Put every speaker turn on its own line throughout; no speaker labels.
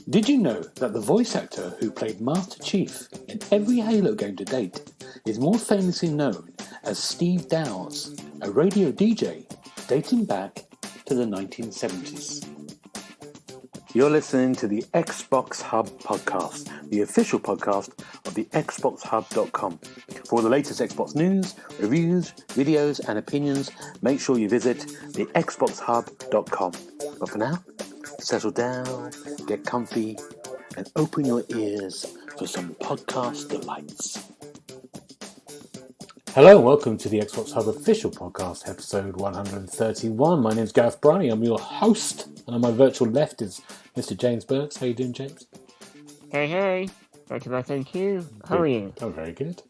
Did you know that the voice actor who played Master Chief in every Halo game to date is more famously known as Steve Dowse, a radio DJ dating back to the 1970s? You're listening to the Xbox Hub Podcast, the official podcast of the TheXboxHub.com. For all the latest Xbox news, reviews, videos and opinions, make sure you visit the TheXboxHub.com. But for now, settle down, get comfy, and open your ears for some podcast delights. Hello and welcome to the Xbox Hub Official Podcast, episode 131. My name's Gareth Briney, I'm your host, and on my virtual left is Mr. James Burks. How you doing, James?
Hey. Thank you. How are you?
I'm very good.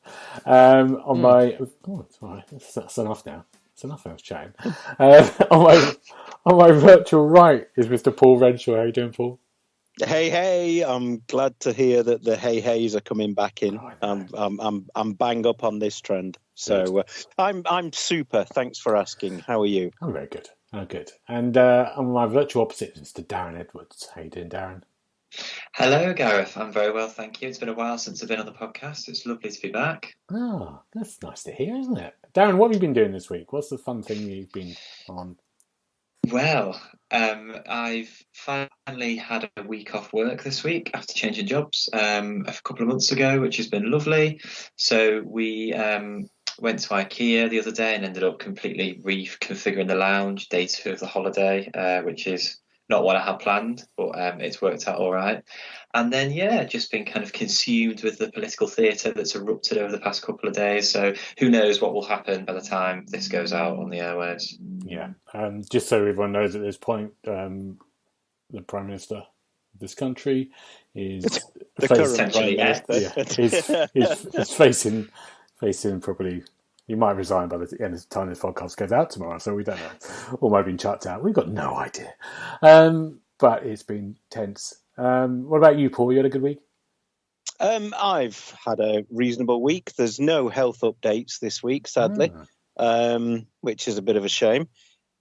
On my... Oh, it's all right. That's enough now. It's enough I was chatting. On my virtual right is Mr. Paul Renshaw. How you doing, Paul?
Hey! I'm glad to hear that the heys are coming back in. I'm bang up on this trend, so I'm super. Thanks for asking. How are you?
I'm very good. I'm good. And on my virtual opposite is Mr. Darren Edwards. How you doing, Darren?
Hello, Gareth. I'm very well, thank you. It's been a while since I've been on the podcast. It's lovely to be back.
Oh, that's nice to hear, isn't it? Darren, what have you been doing this week? What's the fun thing you've been on?
Well, I've finally had a week off work this week after changing jobs a couple of months ago, which has been lovely. So we went to IKEA the other day and ended up completely reconfiguring the lounge day 2 of the holiday, which is not what I had planned, but it's worked out all right. And then, just been kind of consumed with the political theatre that's erupted over the past couple of days. So who knows what will happen by the time this goes out on the airwaves.
Yeah. Just so everyone knows at this point, the Prime Minister of this country is...
the current Prime Minister.
Is facing probably... He might resign by the end of the time this podcast goes out tomorrow, so we don't know. Or might have been chucked out. We've got no idea. But it's been tense. What about you, Paul? You had a good week?
I've had a reasonable week. There's no health updates this week, sadly, which is a bit of a shame.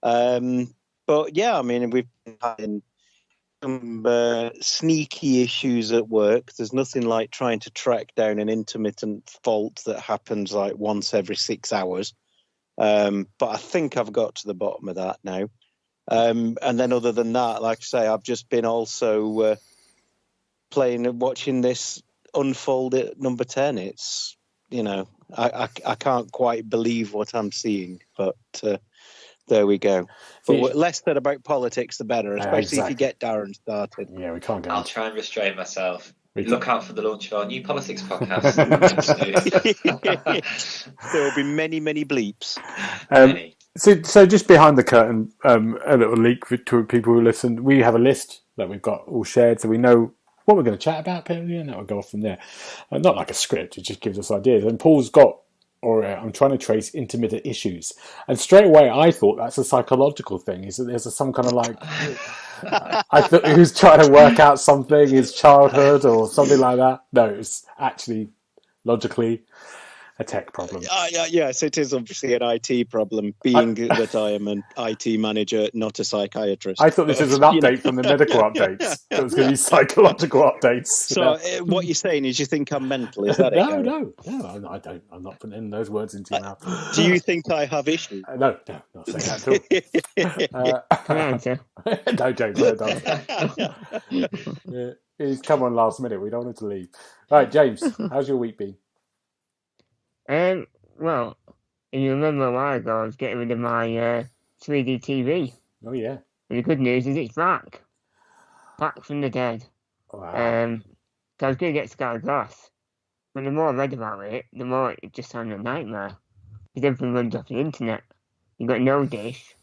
But yeah, I mean, we've been having some sneaky issues at work. There's nothing like trying to track down an intermittent fault that happens like once every 6 hours. But I think I've got to the bottom of that now. And then other than that, like I say, I've just been also playing and watching this unfold at number 10. It's, I can't quite believe what I'm seeing, but there we go. But less said about politics, the better, especially if you get Darren started.
Yeah, we can't go.
I'll try and restrain myself. Look out for the launch of our new politics podcast.
There will be many, many bleeps.
So just behind the curtain, a little leak to people who listen. We have a list that we've got all shared, so we know what we're going to chat about, and that will go off from there. Not like a script; it just gives us ideas. And Paul's got, I'm trying to trace intermittent issues, and straight away I thought that's a psychological thing. Is that there's some kind of like, I thought he was trying to work out something, his childhood or something like that. No, it's actually logically a tech problem.
Yes, it is obviously an IT problem, being that I am an IT manager, not a psychiatrist.
I thought this was an update from the medical updates. It was going to be psychological updates.
So what you're saying is you think I'm mental, is that it?
No, I don't. I'm not putting those words into your mouth.
Do you think I have issues?
No, not saying that at all. Don't. He's come on last minute. We don't want him to leave. Right, James, how's your week been?
Well, if you remember a while ago, I was getting rid of my 3D TV.
Oh, yeah.
And the good news is it's back. Back from the dead.
Wow.
So I was going to get Sky Glass. But the more I read about it, the more it just sounded a nightmare. Because everything runs off the internet. You've got no dish.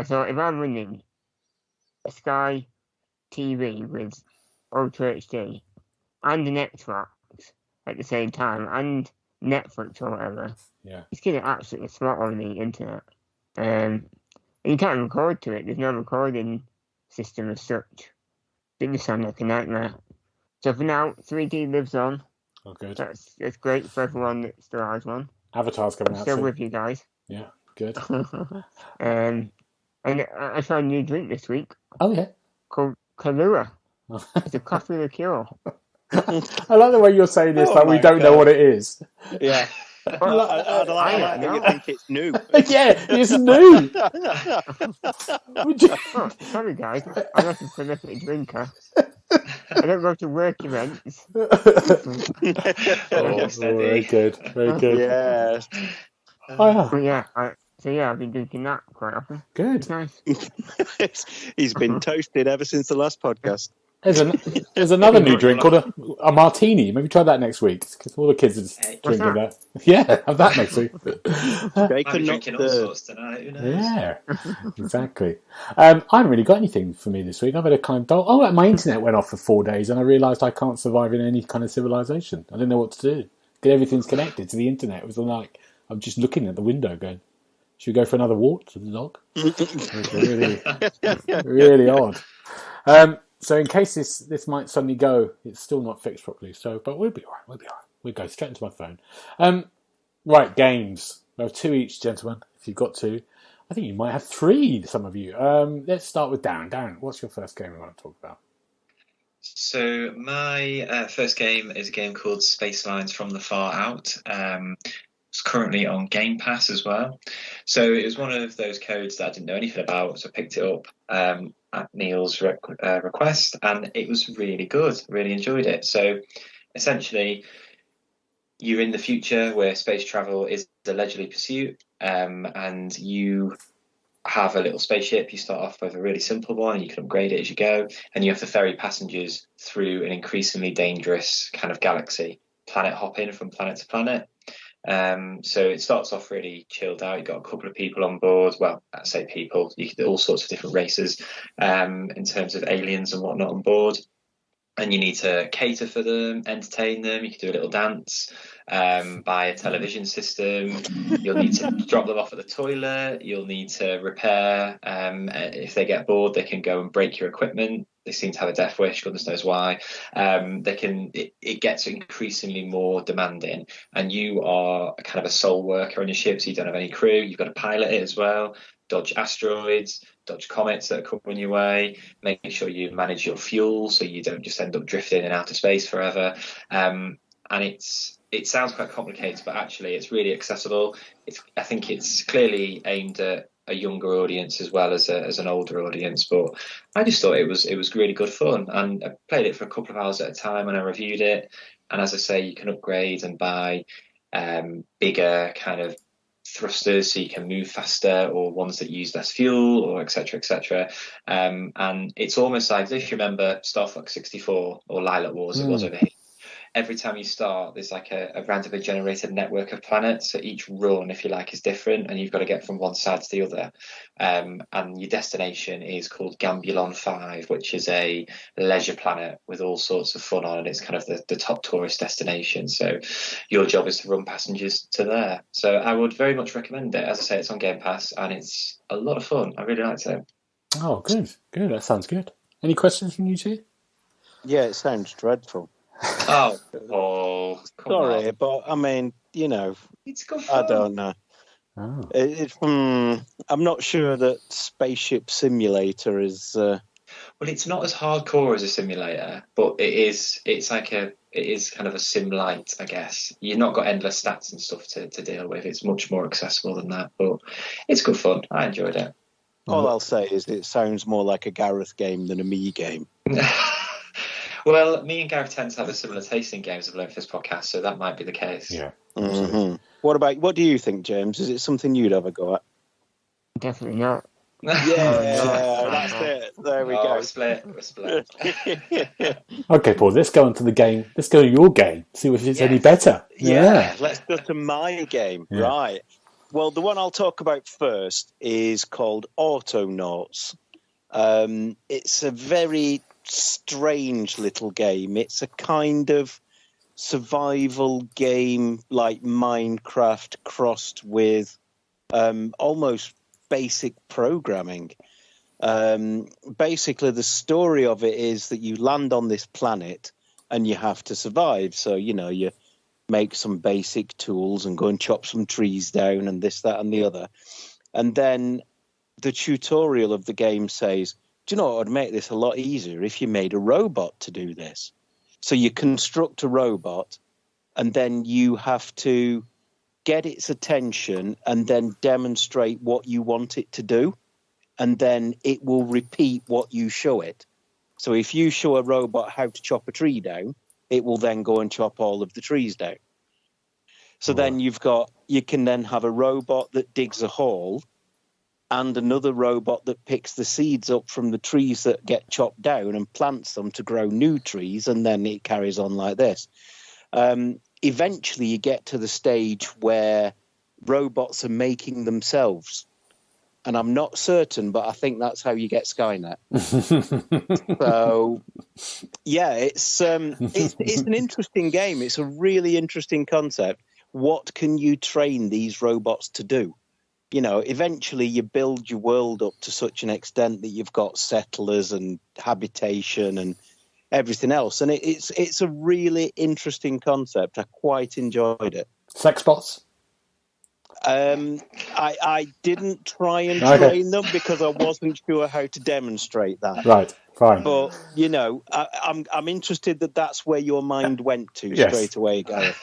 So if I'm running a Sky TV with Ultra HD and an Xbox at the same time, and Netflix or whatever, it's getting absolutely smart on the internet. And you can't record to it. There's no recording system as such. It just sounds like a nightmare. So for now, 3D lives on.
Oh, good.
That's great for everyone that still has one.
Avatar's coming
I'm
out
still
soon.
with you guys.
Yeah, good.
And I tried a new drink this week
Oh, yeah.
called Kahlua. It's a coffee liqueur.
I like the way you're saying this,
Oh
like we
my
don't know
God.
what it is.
Yeah. I
Well,
like that you
know.
think it's new.
Yeah, it's new. Would you-
Oh, sorry guys, I'm not a prolific drinker. I don't go to work events.
Oh, very good, very good.
Yes.
Oh,
But yeah, I've been drinking that quite often.
good.
It's nice.
He's been toasted ever since the last podcast.
There's another new drink called a martini. Maybe try that next week because all the kids are just
Hey,
drinking
what's
that. Yeah, have that next week.
They
Might
could
be
not
drinking all sorts tonight. Who knows?
Yeah, exactly. I haven't really got anything for me this week. I've had a kind of dull. Oh, my internet went off for 4 days, and I realised I can't survive in any kind of civilization. I didn't know what to do because everything's connected to the internet. It was like I'm just looking at the window, going, "Should we go for another walk to the dog?" It's really odd. So in case this might suddenly go, it's still not fixed properly. So, but we'll be all right. We'll go straight into my phone. Right, games. We have 2 each, gentlemen. If you've got 2, I think you might have 3. Some of you. Let's start with Darren. Darren, what's your first game we want to talk about?
So my first game is a game called Space Lines from the Far Out. It's currently on Game Pass as well. So it was one of those codes that I didn't know anything about, so I picked it up at Neil's request, and it was really good. Really enjoyed it. So essentially, you're in the future where space travel is a leisurely pursuit, and you have a little spaceship. You start off with a really simple one, and you can upgrade it as you go, and you have to ferry passengers through an increasingly dangerous kind of galaxy, planet hopping from planet to planet. So it starts off really chilled out. You've got a couple of people on board. Well, I say people, you can do all sorts of different races in terms of aliens and whatnot on board. And you need to cater for them, entertain them. You can do a little dance, buy a television system. You'll need to drop them off at the toilet. You'll need to repair. If they get bored, they can go and break your equipment. They seem to have a death wish, goodness knows why. It gets increasingly more demanding, and you are kind of a sole worker on your ship, so you don't have any crew. You've got to pilot it as well, dodge asteroids, dodge comets that are coming your way, making sure you manage your fuel so you don't just end up drifting in outer space forever. And it sounds quite complicated, but actually it's really accessible. I think it's clearly aimed at a younger audience as well as an older audience, but I just thought it was really good fun, and I played it for a couple of hours at a time when I reviewed it. And as I say, you can upgrade and buy bigger kind of thrusters so you can move faster, or ones that use less fuel, or etc. And it's almost like, if you remember Star Fox 64 or Lilac Wars, it was over here. Every time you start, there's like a randomly generated network of planets. So each run, if you like, is different, and you've got to get from one side to the other. And your destination is called Gambulon 5, which is a leisure planet with all sorts of fun on, and it's kind of the top tourist destination. So your job is to run passengers to there. So I would very much recommend it. As I say, it's on Game Pass, and it's a lot of fun. I really liked it.
Oh, good. That sounds good. Any questions from you two?
Yeah, it sounds dreadful.
Oh, Paul, come
Sorry,
on.
but I mean,
It's good fun.
I don't know.
Oh.
I'm not sure that Spaceship Simulator is.
Well, it's not as hardcore as a simulator, but it is kind of a sim light, I guess. You've not got endless stats and stuff to deal with. It's much more accessible than that, but it's good fun. I enjoyed it.
All I'll say is it sounds more like a Gareth game than a me game.
Well, me and Gareth tend to have a similar taste in games I've learned for this podcast, so that might be the case.
Yeah.
Mm-hmm. What do you think, James? Is it something you'd ever go at?
Definitely not.
Yeah, that's it. There we go.
We're split.
Okay, Paul, let's go on to the game. Let's go to your game, see if it's any better.
Yeah, let's go to my game.
Yeah.
Right. Well, the one I'll talk about first is called Autonauts. It's a very strange little game. It's a kind of survival game like Minecraft crossed with almost basic programming. Basically, the story of it is that you land on this planet and you have to survive. So, you make some basic tools and go and chop some trees down and this, that, and the other. And then the tutorial of the game says, do you know what would make this a lot easier if you made a robot to do this? So you construct a robot and then you have to get its attention and then demonstrate what you want it to do. And then it will repeat what you show it. So if you show a robot how to chop a tree down, it will then go and chop all of the trees down. So then you can then have a robot that digs a hole and another robot that picks the seeds up from the trees that get chopped down and plants them to grow new trees, and then it carries on like this. Eventually you get to the stage where robots are making themselves. And I'm not certain, but I think that's how you get Skynet. So, yeah, it's an interesting game. It's a really interesting concept. What can you train these robots to do? You know, eventually you build your world up to such an extent that you've got settlers and habitation and everything else. And it's a really interesting concept. I quite enjoyed it.
Sex bots?
I didn't try and train them because I wasn't sure how to demonstrate that.
Right, fine.
But, you know, I'm interested that that's where your mind went to straight away, Gareth.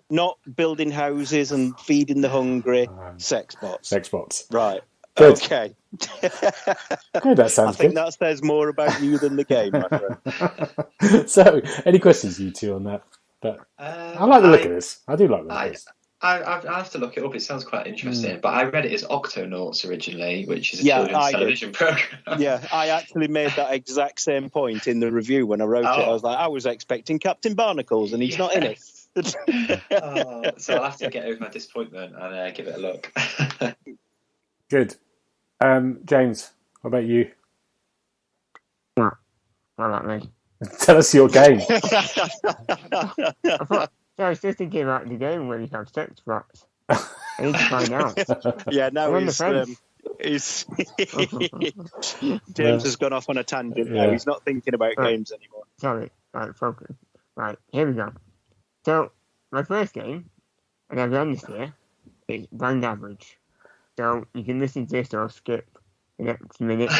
Not building houses and feeding the hungry, sex bots.
Sex bots.
Right.
Good.
Okay.
Oh, that sounds
I think
good.
that says more about you than the game, my friend.
So, any questions, you two, on that? But I like the look of this. I do like the look of this.
I have to look it up. It sounds quite interesting. But I read it as Octonauts originally, which is a children's television program.
Yeah, I actually made that exact same point in the review when I wrote it. I was like, I was expecting Captain Barnacles, and he's not in it.
So I'll have to get over my disappointment and give it a look.
Good. James, what about you?
What about me?
Tell us your game.
I was just thinking about the game where you have sex bots. I need to find out.
Yeah, now he's James has gone off on a tangent now. He's not thinking about games anymore.
Sorry, right, focus. Right, here we go. So, my first game, and I've done this here, is Band Average. So, you can listen to this or skip the next minute.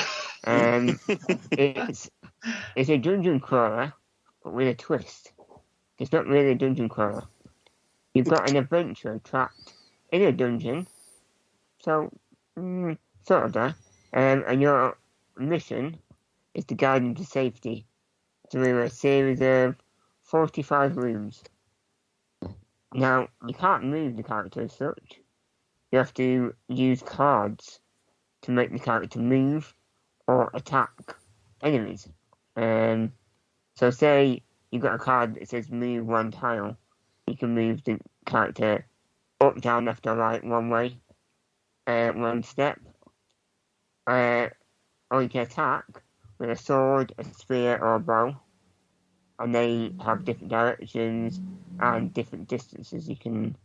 It's a dungeon crawler, but with a twist. It's not really a dungeon crawler. You've got an adventurer trapped in a dungeon, so sort of there. And your mission is to guide them to safety through a series of 45 rooms. Now, you can't move the character as such. You have to use cards to make the character move or attack enemies. So say you've got a card that says move one tile. You can move the character up, down, left or right one way, one step. Or you can attack with a sword, a spear or a bow. And they have different directions and different distances you can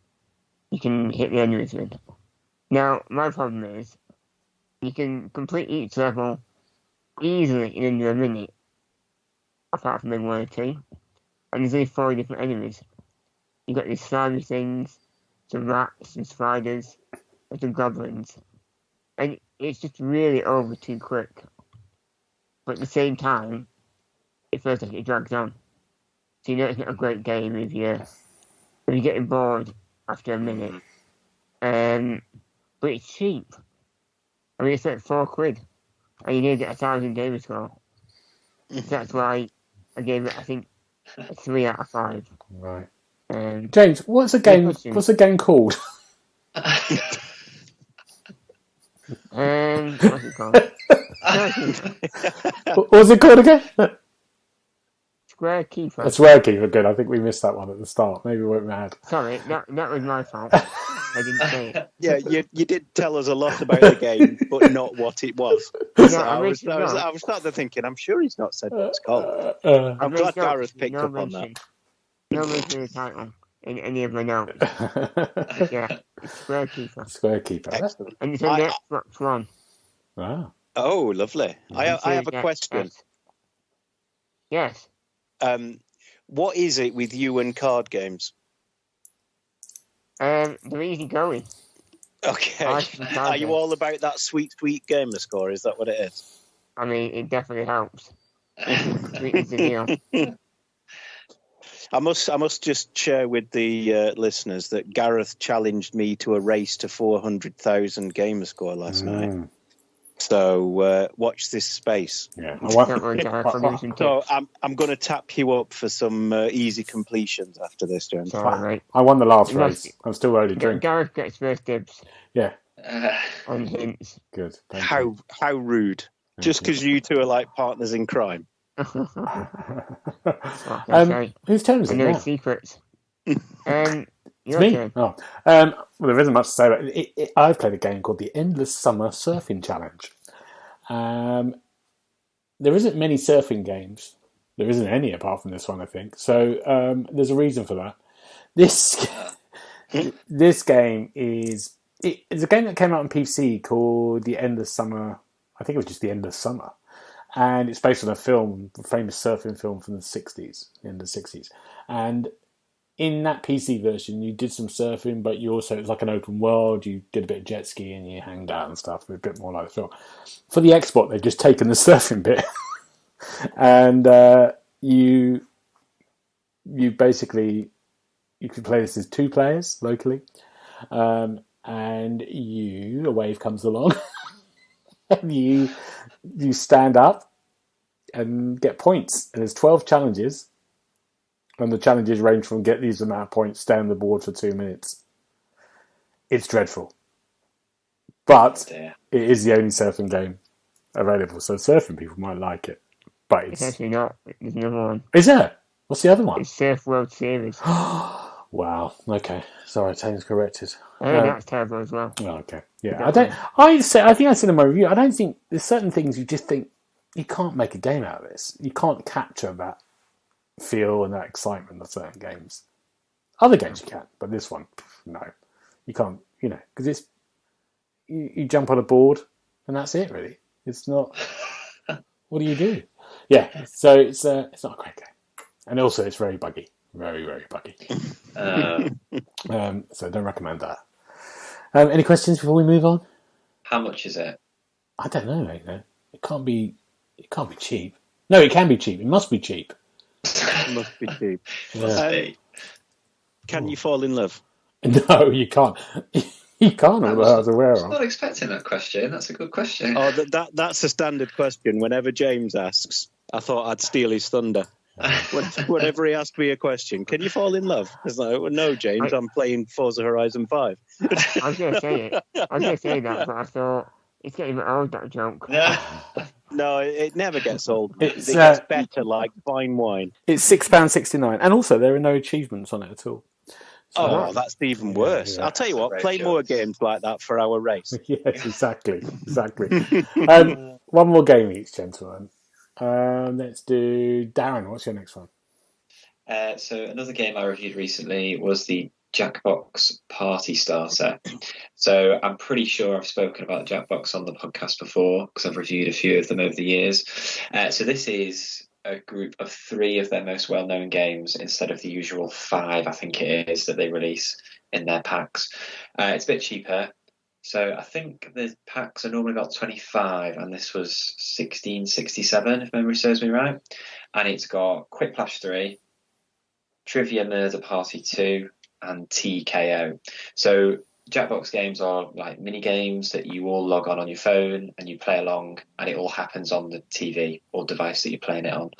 hit the enemies with. Now, my problem is, you can complete each level easily in under a minute, apart from maybe one or two. And there's only 4 different enemies. You've got these slimy things, some rats, some spiders, and some goblins. And it's just really over too quick. But at the same time, it feels like it drags on. So you know it's not a great game if you're getting bored after a minute. But it's cheap. I mean, it's like £4, and you need to get 1,000 game score. So that's why I gave it, I think, a 3 out of 5.
Right. James, what's the game? What's the game called?
What's it called?
What's it called again?
Square Keeper.
A Square Keeper, good. I think we missed that one at the start. Maybe we weren't mad.
Sorry, that was my fault. I didn't say it.
Yeah, you did tell us a lot about the game, but not what it was. So I was starting to thinking, I'm sure he's not said what it's called. I'm glad Gareth picked up on that.
No mention of the title in any of my notes. Yeah, Square Keeper.
Square Keeper.
Excellent.
And it's on the Xbox One.
Wow.
Oh, lovely. I have a question.
Yes.
What is it with you and card games?
They're easy going.
Okay.
I like the
Are you
target.
all about that sweet gamer score? Is that what it is?
I mean, it definitely helps. Sweet is the deal.
I must just share with the listeners that Gareth challenged me to a race to 400,000 gamer score last night. So watch this space.
Yeah,
Don't worry, Gareth, I'll give you some
So
tips.
I'm going to tap you up for some easy completions after this, James.
Sorry, mate.
I won the last
Unless-
race. I'm still ready to drink.
Gareth gets first dibs
Yeah,
on hints.
good. Thank you.
How rude! Just because you two are like partners in crime.
Whose turn is
I
it
know
now?
his secrets.
It's
Your
me.
turn.
Oh, well, there isn't much to say about it. I've played a game called the Endless Summer Surfing Challenge. There isn't many surfing games. There isn't any apart from this one, I think. So there's a reason for that. This game is it's a game that came out on PC called the Endless Summer. I think it was just the Endless Summer, and it's based on a film, a famous surfing film from the '60s, in the '60s, and in that PC version, you did some surfing, but you also, it was like an open world. You did a bit of jet skiing, you hanged out and stuff, a bit more like the film. For the Xbox, they've just taken the surfing bit, and you basically, you can play this as 2 players locally, and a wave comes along, and you stand up and get points. And there's 12 challenges. And the challenges range from get these amount of points, stay on the board for 2 minutes. It's dreadful. But it is the only surfing game available. So surfing people might like it. But
It's actually not. There's another one.
Is there? What's the other one?
It's Surf World Series.
Wow. Okay. Sorry, Tane's corrected.
That's terrible as well.
Oh, okay. Yeah. I think I said in my review, I don't think there's certain things you just think you can't make a game out of this. You can't capture that feel and that excitement of certain games. Other games you can, but this one, no. You can't, because it's, you jump on a board and that's it, really. It's not, what do you do? Yeah, so it's not a great game. And also it's very buggy. Very, very buggy. So don't recommend that. Any questions before we move on?
How much is it?
I don't know, mate. No. It can't be cheap. No, it can be cheap. It must be cheap.
It must be cheap.
Yeah.
Can you fall in love?
No, you can't. You can't. I was aware
I was
of.
not expecting that question. That's a good question.
Oh, that's a standard question. Whenever James asks, I thought I'd steal his thunder. Whenever he asked me a question, can you fall in love? It's like, well, no, James, I'm playing Forza Horizon 5.
I was going to say it. I was going to say that, but I thought it's getting a bit old, that joke.
No, it never gets old. It
It's,
gets better like fine wine.
It's £6.69, and also there are no achievements on it at all.
Oh, that's even worse.
Yeah.
I'll tell you what, play more games like that for our race.
Yes, exactly. One more game each, gentlemen. Let's do Darren. What's your next one?
So another game I reviewed recently was the Jackbox Party Starter. So I'm pretty sure I've spoken about Jackbox on the podcast before because I've reviewed a few of them over the years. So this is a group of 3 of their most well-known games instead of the usual 5, I think it is, that they release in their packs. It's a bit cheaper. So I think the packs are normally about 25 and this was 16.67 if memory serves me right. And it's got Quick Flash 3, Trivia Murder Party 2 and TKO. So Jackbox games are like mini games that you all log on your phone and you play along and it all happens on the TV or device that you're playing it on.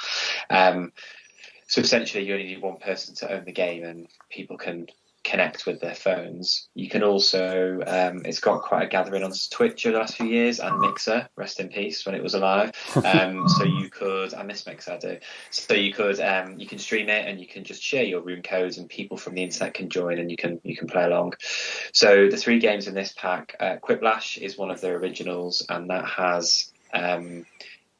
So essentially you only need one person to own the game and people can connect with their phones. You can also, it's got quite a gathering on Twitch over the last few years and Mixer, rest in peace when it was alive. So you could, I miss Mixer, I do. So you could, you can stream it and you can just share your room codes and people from the internet can join and you can play along. So the 3 games in this pack, Quiplash is one of their originals and that has,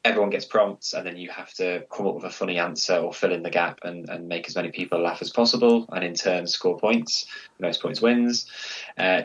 everyone gets prompts and then you have to come up with a funny answer or fill in the gap and make as many people laugh as possible and in turn score points. The most points wins.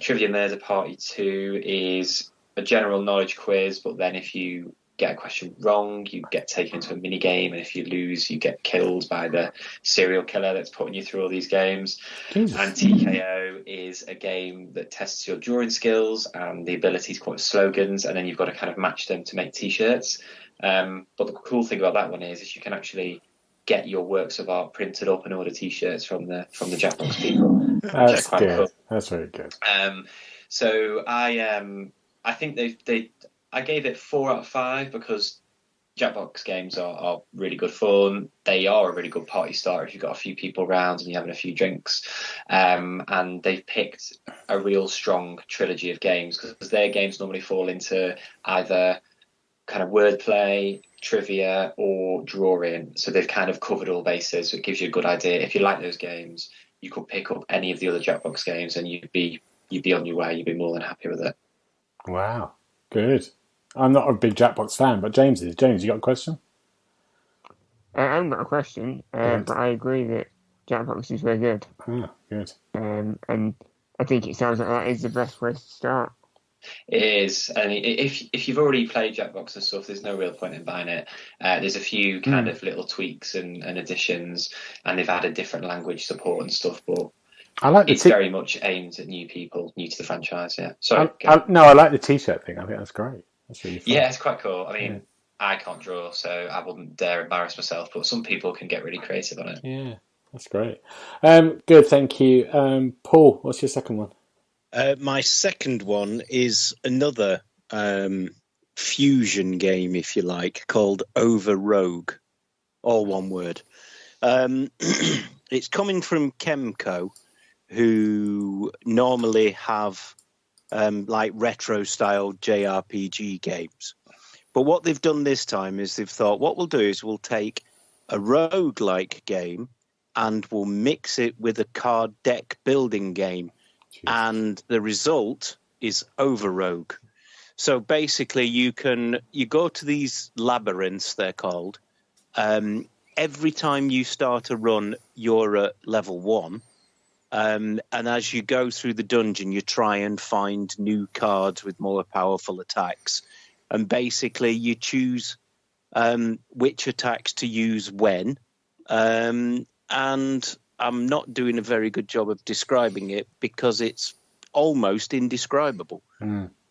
Trivia Murder Party 2 is a general knowledge quiz, but then if you get a question wrong, you get taken into a mini game, and if you lose, you get killed by the serial killer that's putting you through all these games.
Jesus.
And TKO is a game that tests your drawing skills and the ability to quote slogans, and then you've got to kind of match them to make T-shirts. But the cool thing about that one is you can actually get your works of art printed up and order T-shirts from the Jackbox people.
That's
quite
good.
cool.
That's very good.
So I think I gave it 4 out of 5 because Jackbox games are really good fun. They are a really good party starter if you've got a few people around and you're having a few drinks. And they've picked a real strong trilogy of games because their games normally fall into either kind of wordplay, trivia, or drawing. So they've kind of covered all bases. So it gives you a good idea. If you like those games, you could pick up any of the other Jackbox games and you'd be on your way. You'd be more than happy with it.
Wow. Good. I'm not a big Jackbox fan, but James is. James, you got a question?
I haven't got a question, but I agree that Jackbox is very good.
Ah, good.
And I think it sounds like that is the best way to start.
It is, and if you've already played Jackbox and stuff, there's no real point in buying it. There's a few kind of little tweaks and additions, and they've added different language support and stuff, but it's very much aimed at new people, new to the franchise. Yeah, sorry.
I like the T-shirt thing. I think that's great. That's really fun.
Yeah, it's quite cool. I mean, I can't draw, so I wouldn't dare embarrass myself, but some people can get really creative on it.
Yeah, that's great. Good, thank you. Paul, what's your second one?
My second one is another fusion game, if you like, called Over Rogue, all one word. It's coming from Kemco, who normally have like retro-style JRPG games. But what they've done this time is they've thought, what we'll do is we'll take a roguelike game and we'll mix it with a card deck building game. And the result is Over Rogue. So basically you go to these labyrinths, they're called. Every time you start a run, you're at level 1. And as you go through the dungeon, you try and find new cards with more powerful attacks. And basically you choose which attacks to use when. And I'm not doing a very good job of describing it because it's almost indescribable.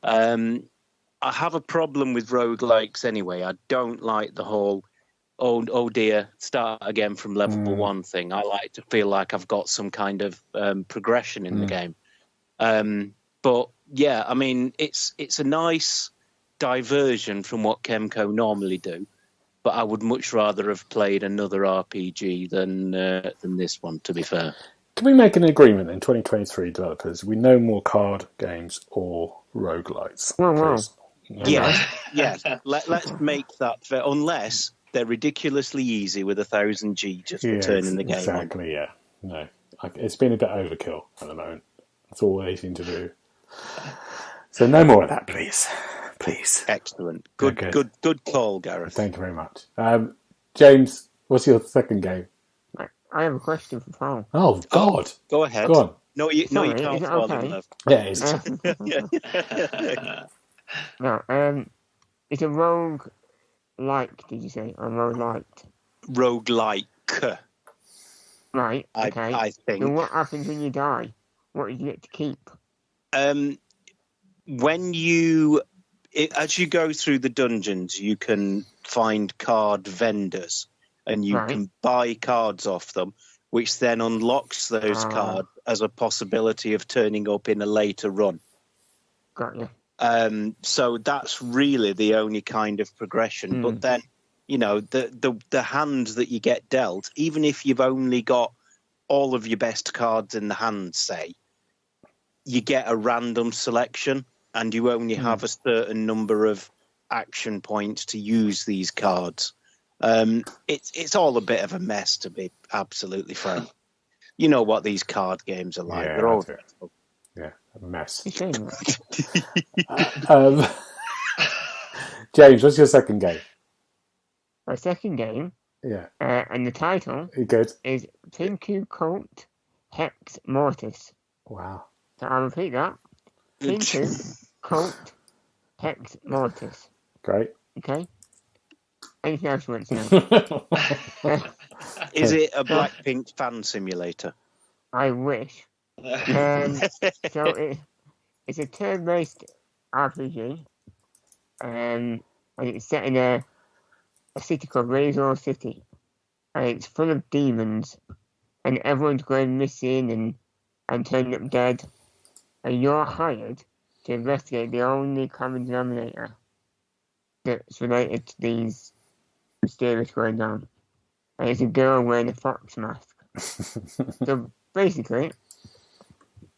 I have a problem with roguelikes anyway. I don't like the whole, oh dear, start again from level 1 thing. I like to feel like I've got some kind of progression in the game. But yeah, I mean, it's a nice diversion from what Kemco normally do. But I would much rather have played another RPG than this one, to be fair.
Can we make an agreement in 2023 developers? We no more card games or roguelites.
Yeah. Let's make that fair, unless they're ridiculously easy with 1000G just for turning the game
exactly, on. Yeah. No, it's been a bit overkill at the moment. That's all they seem to do. So no more of that, please. Please.
Excellent. Good call, Gareth.
Thank you very much. James, what's your second game?
I have a question for Paul.
Oh, God.
Go ahead.
Go on.
No, you can't.
Okay?
Yeah, it is.
No, it's a rogue-like, did you say? Or rogue-like?
Rogue-like.
Right, okay.
I think.
So what happens when you die? What do you get to keep?
When as you go through the dungeons, you can find card vendors and you can buy cards off them, which then unlocks those cards as a possibility of turning up in a later run.
Got you.
So that's really the only kind of progression. But then, the hand that you get dealt, even if you've only got all of your best cards in the hand, say, you get a random selection. And you only have a certain number of action points to use these cards. It's all a bit of a mess, to be absolutely frank. You know what these card games are like. They're all
a mess. James, what's your second game?
My second game, and the title is Tinku Cult Hex Mortis.
Wow.
So I'll repeat that. Tinku Cult Hex Mortis.
Great.
Okay. Anything else you want to know?
Is it a Blackpink fan simulator?
I wish. So it's a turn-based RPG, and it's set in a city called Razor City, and it's full of demons, and everyone's going missing and turning up dead, and you're hired to investigate the only common denominator that's related to these mysterious going on, and it's a girl wearing a fox mask. So basically,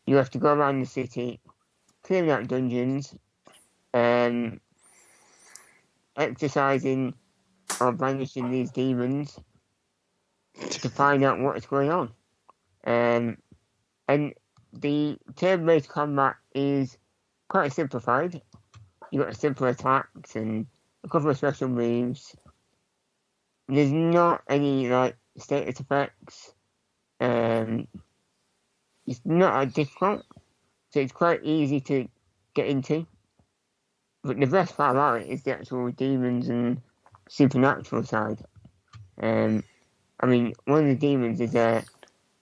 you have to go around the city, clearing out dungeons, exercising or banishing these demons to find out what's going on. And the turn-based combat is quite simplified. You've got simple attacks and a couple of special moves. There's not any status effects. It's not that difficult, so it's quite easy to get into. But the best part about it is the actual demons and supernatural side. One of the demons is an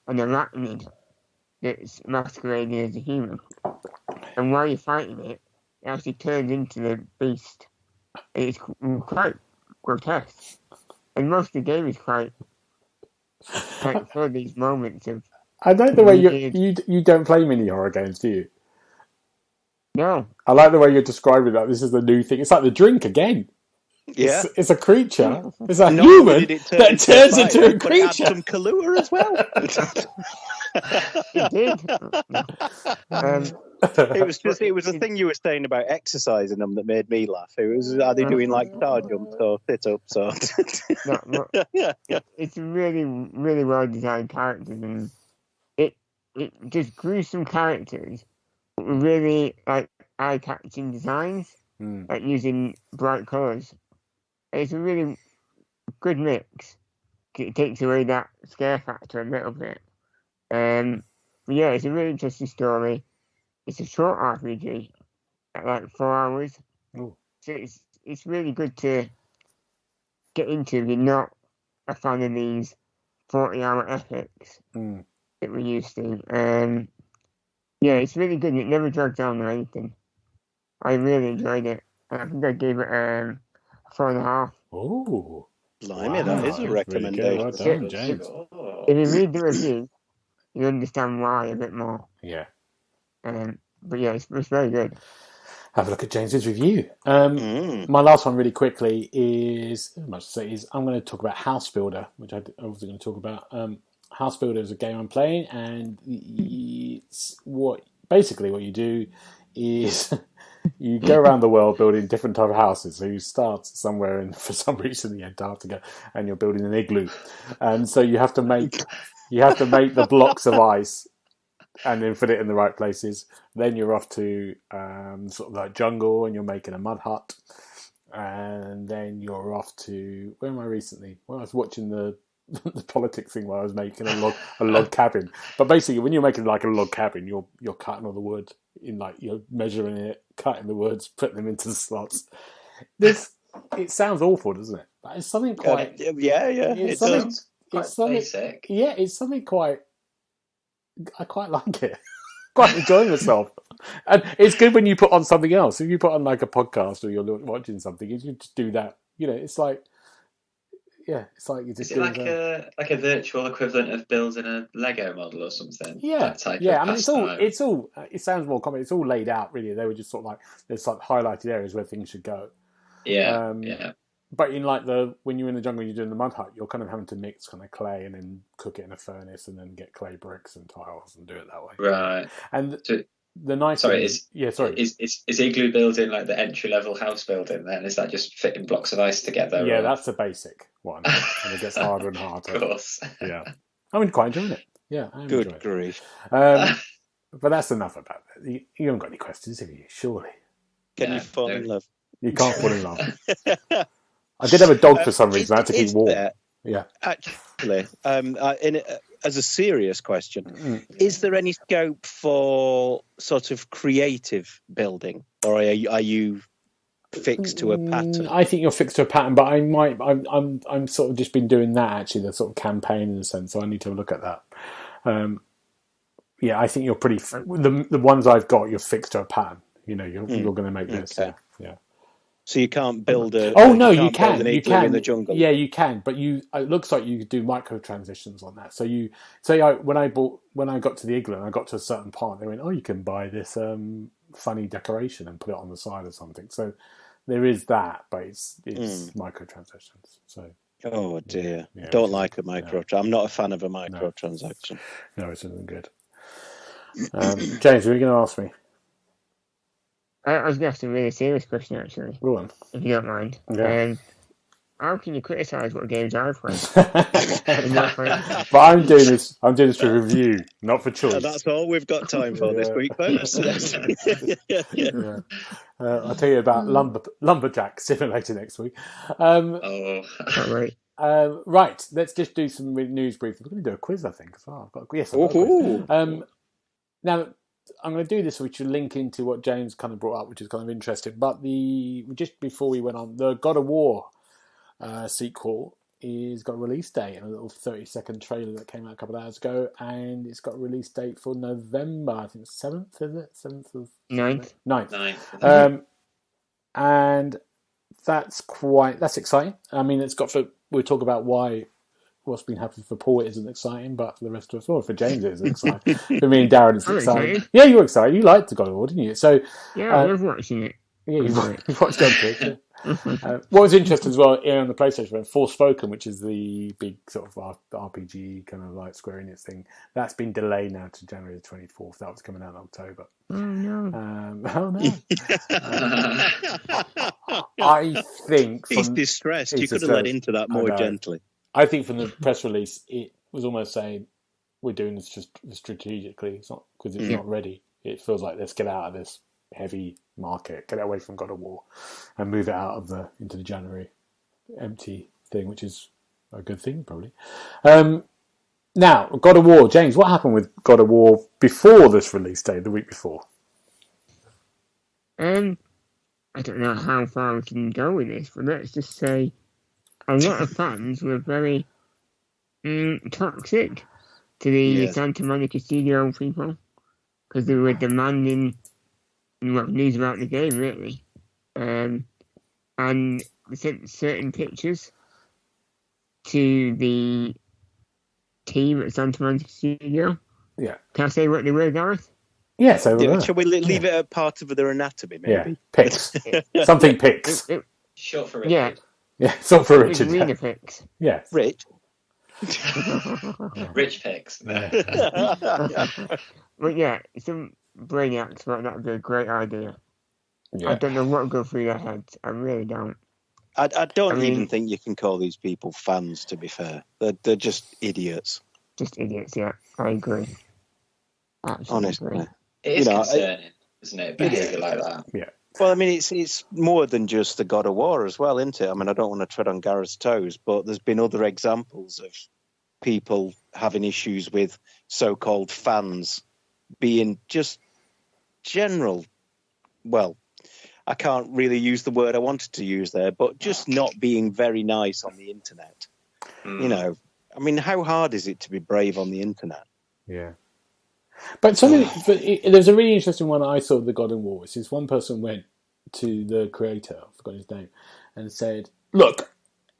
arachnid that's masquerading as a human. And while you're fighting it, it actually turns into the beast. And it's quite grotesque. And most of the game is quite full of these moments of...
I like the way you don't play mini horror games, do you?
No.
I like the way you're describing that. This is the new thing. It's like the drink again.
Yeah.
It's a creature. It's a human that turns into a creature.
But it had some Kahlua as well.
It did.
It was the thing you were saying about exercising them that made me laugh. It was, are they doing like star jumps or sit-ups or...
It's really, really well-designed characters, and it just gruesome characters, but with really eye-catching designs, like using bright colours. It's a really good mix. It takes away that scare factor a little bit. But yeah, it's a really interesting story. It's a short RPG at 4 hours.
Ooh.
So it's really good to get into if you're not a fan of these 40-hour epics that we're used to. Yeah, it's really good. It never drags down or anything. I really enjoyed it. I think I gave it 4.5.
Oh,
blimey, that is a recommendation.
Well done, James.
If you read the review, you understand why a bit more.
Yeah.
But yeah, it's very good.
Have a look at James's review. My last one, really quickly, is I'm going to talk about House Builder, which I was going to talk about. House Builder is a game I'm playing, and what you do is you go around the world building different type of houses. So you start somewhere in, for some reason, the Antarctica, and you're building an igloo, and so you have to make the blocks of ice and then put it in the right places. Then you're off to sort of like jungle, and you're making a mud hut. And then you're off to, where am I recently? Well, I was watching the politics thing while I was making a log cabin. But basically, when you're making like a log cabin, you're cutting all the wood in, you're measuring it, cutting the woods, putting them into the slots. It sounds awful, doesn't it? But it's something quite
It does.
It's basic.
Yeah, it's something quite. I quite like it. Quite enjoying myself. And it's good when you put on something else. If you put on like a podcast or you're watching something, you just do that. It's like, it's like you just.
Is it like a virtual equivalent of building a Lego model or something?
Yeah, I mean, it's all. It sounds more common. It's all laid out, really. They were just sort of like there's like highlighted areas where things should go.
Yeah,
But in when you're in the jungle and you're doing the mud hut, you're kind of having to mix kind of clay and then cook it in a furnace and then get clay bricks and tiles and do it that way.
Right.
And the nice
thing
is
igloo building like the entry level house building then? Is that just fitting blocks of ice together?
Yeah, that's the basic one. And it gets harder and harder.
Of course.
Yeah. I'm quite enjoying it. Yeah, I am
Good
enjoying
grief.
it. But that's enough about that. You haven't got any questions, have you? Surely.
Can you fall in love?
You can't fall in love. I did have a dog for some reason. I had to keep warm. Yeah.
Actually, as a serious question, is there any scope for sort of creative building, or are you fixed to a pattern?
I think you're fixed to a pattern, but I'm sort of just been doing that actually, the sort of campaign in a sense. So I need to look at that. I think you're pretty. The ones I've got, you're fixed to a pattern. You're going to make this.
Okay.
Yeah.
So you can't build a.
Oh no, you
can't build
can.
an
You
igloo
can
in the jungle.
Yeah, you can. But it looks like you could do micro transitions on that. So when I got to the igloo and I got to a certain part, they went, "Oh, you can buy this funny decoration and put it on the side or something." So there is that, but it's micro transitions. So.
Oh dear,
Yeah,
don't like a micro. Yeah. I'm not a fan of a micro transaction.
No, it isn't good. James, what are you going to ask me?
I was going to ask a really serious question, actually.
Go on.
If you don't mind.
Yeah.
How can you criticise what games I've played?
But I'm doing this for review, not for choice.
That's all we've got time for this week, folks.
I'll tell you about Lumberjack Simulator next week.
Can't wait.
Right, let's just do some news briefly. We're going to do a quiz, I think, as well. I've got a quiz. Now, I'm going to do this, which will link into what James kind of brought up, which is kind of interesting. But just before we went on, the God of War sequel is got a release date and a little 30-second trailer that came out a couple of hours ago, and it's got a release date for November, I think 7th, is it? 7th of...
9th.
9th. And that's exciting. I mean, we'll talk about what's been happening for Paul, it isn't exciting, but for the rest of us, or for James, it isn't exciting. For me and Darren, it's exciting.
Excited.
Yeah, you're excited. You liked God of War, didn't you? So
yeah, I was watching it.
Yeah, you've watched it. What was interesting as well here on the PlayStation, Forspoken, which is the big sort of RPG kind of like Square Enix thing, that's been delayed now to January the 24th. That was coming out in October.
Oh no!
I think
he's distressed. You could have led into that more gently.
I think from the press release, it was almost saying we're doing this just strategically. It's not because it's not ready. It feels like let's get out of this heavy market, get away from God of War, and move it out of into the January empty thing, which is a good thing probably. Now, God of War, James, what happened with God of War before this release date, the week before?
I don't know how far we can go with this, but let's just say a lot of fans were very toxic to the Santa Monica Studio people because they were demanding news about the game, really. And they sent certain pictures to the team at Santa Monica Studio.
Yeah.
Can I say what they were, Gareth?
Yes,
shall we leave it at part of their anatomy, maybe?
Yeah, pics. Something pics.
Short for Richard.
Yeah, sort for Richard.
Rena pics.
Yeah.
Rich.
Rich pics.
But yeah, some brainiacs thought that would be a great idea.
Yeah.
I don't know what would go through their heads. I really don't.
I don't even think you can call these people fans, to be fair. They're just idiots.
Just idiots, yeah. I agree. Absolutely.
Honestly.
It is concerning, isn't it? Behaviour like that.
Yeah.
Well, I mean, it's more than just the God of War as well, isn't it? I mean, I don't want to tread on Gareth's toes, but there's been other examples of people having issues with so-called fans being just general. Well, I can't really use the word I wanted to use there, but just not being very nice on the internet. You know, I mean, how hard is it to be brave on the internet?
Yeah. But there's a really interesting one I saw with the God of War. Is one person went to the creator, I forgot his name, and said, "Look,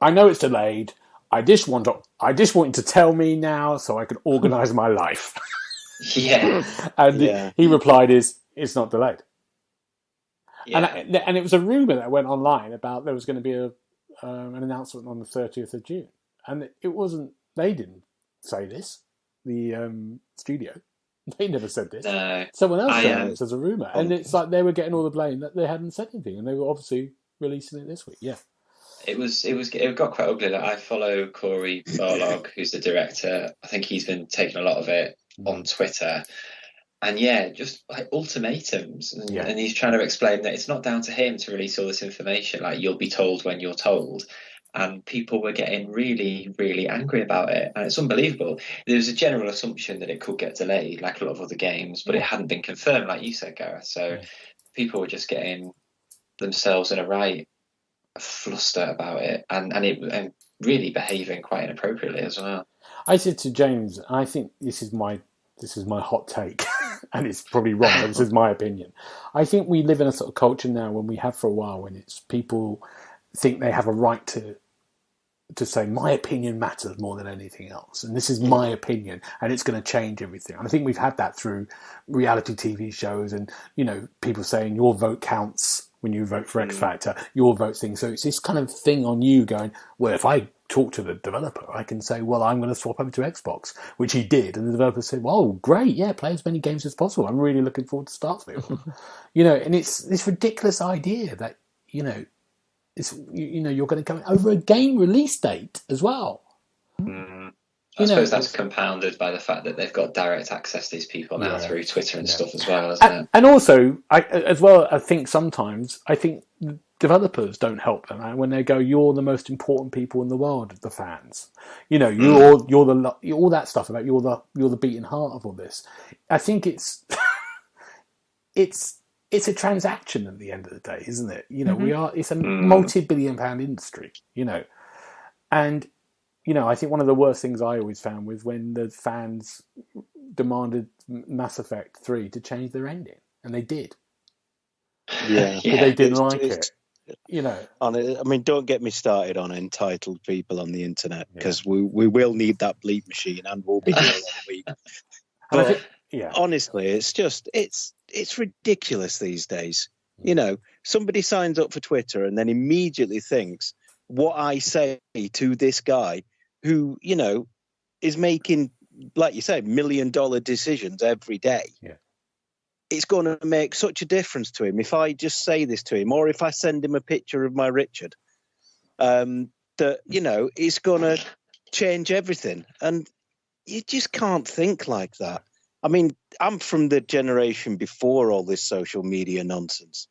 I know it's delayed. I just want you to tell me now so I can organise my life."
Yeah.
And he replied, "It's not delayed."
Yeah.
And it was a rumour that went online about there was going to be an announcement on the 30th of June, and it wasn't. They didn't say this. The studio. They never said this.
No.
Someone else said this as a rumour. And it's like they were getting all the blame that they hadn't said anything, and they were obviously releasing it this week. Yeah.
It got quite ugly. Like, I follow Corey Barlog, who's the director. I think he's been taking a lot of it on Twitter. And just like ultimatums. And he's trying to explain that it's not down to him to release all this information. Like, you'll be told when you're told. And people were getting really, really angry about it. And it's unbelievable. There was a general assumption that it could get delayed, like a lot of other games, but it hadn't been confirmed, like you said, Gareth. So people were just getting themselves in a right fluster about it, and really behaving quite inappropriately as well.
I said to James, I think this is my hot take, and it's probably wrong, but this is my opinion. I think we live in a sort of culture now, when we have for a while, when it's people think they have a right to say my opinion matters more than anything else, and this is my opinion, and it's going to change everything. And I think we've had that through reality TV shows, and people saying your vote counts when you vote for X Factor, your vote thing. So it's this kind of thing on you going, well, if I talk to the developer, I can say, well, I'm going to swap over to Xbox, which he did, and the developer said, well, great, yeah, play as many games as possible. I'm really looking forward to Starfield. And it's this ridiculous idea that it's you're going to go over a game release date as well.
I suppose that's compounded by the fact that they've got direct access to these people now through Twitter and stuff as well, isn't it? And
also, I think sometimes developers don't help them out when they go, you're the most important people in the world, the fans. You're all that stuff about you're the beating heart of all this. I think it's it's a transaction at the end of the day, isn't it? It's a multi-billion pound industry, and I think one of the worst things I always found was when the fans demanded Mass Effect 3 to change their ending, and they did.
Yeah,
but they didn't like it.
I mean, don't get me started on entitled people on the internet, because we will need that bleep machine, and we'll be here all week. But honestly, it's ridiculous these days. Somebody signs up for Twitter and then immediately thinks what I say to this guy who, is making, like you say, $1 million decisions every day. Yeah. It's going to make such a difference to him if I just say this to him, or if I send him a picture of my Richard, that, it's going to change everything. And you just can't think like that. I mean, I'm from the generation before all this social media nonsense.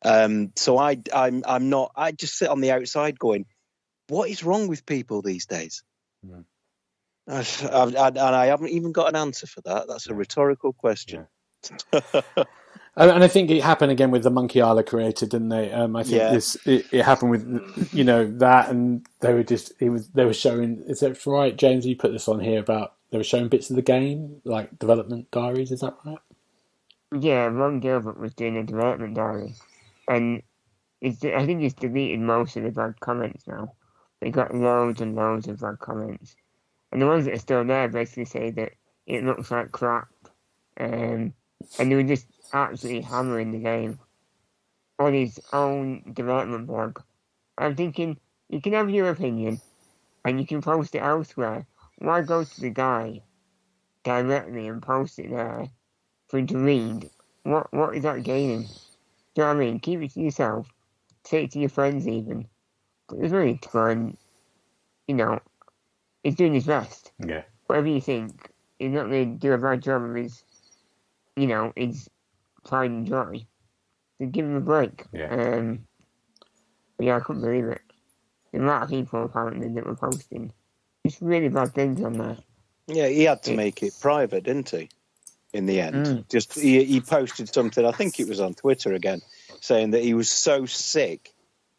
So I'm not, I just sit on the outside going, what is wrong with people these days? Mm. And I haven't even got an answer for that. That's a rhetorical question.
Yeah. And I think it happened again with the Monkey Island creator, didn't they? I think it happened with that, and they were showing. Is that right, James? You put this on here about they were showing bits of the game, like development diaries. Is that right?
Yeah, Ron Gilbert was doing a development diary, and I think he's deleted most of the bad comments now. They got loads and loads of bad comments, and the ones that are still there basically say that it looks like crap, and they were just absolutely hammering the game on his own development blog. I'm thinking, you can have your opinion, and you can post it elsewhere. Why go to the guy directly and post it there for him to read? What is that gaining? Do you know what I mean? Keep it to yourself. Say it to your friends even. But there's really to go and, he's doing his best.
Yeah.
Whatever you think, he's not going to do a bad job of his, his pride and joy. So give him a break.
Yeah.
I couldn't believe it. The amount of people apparently that were posting just really bad things on there.
Yeah, he had to make it private, didn't he? In the end, just he posted something. I think it was on Twitter again, saying that he was so sick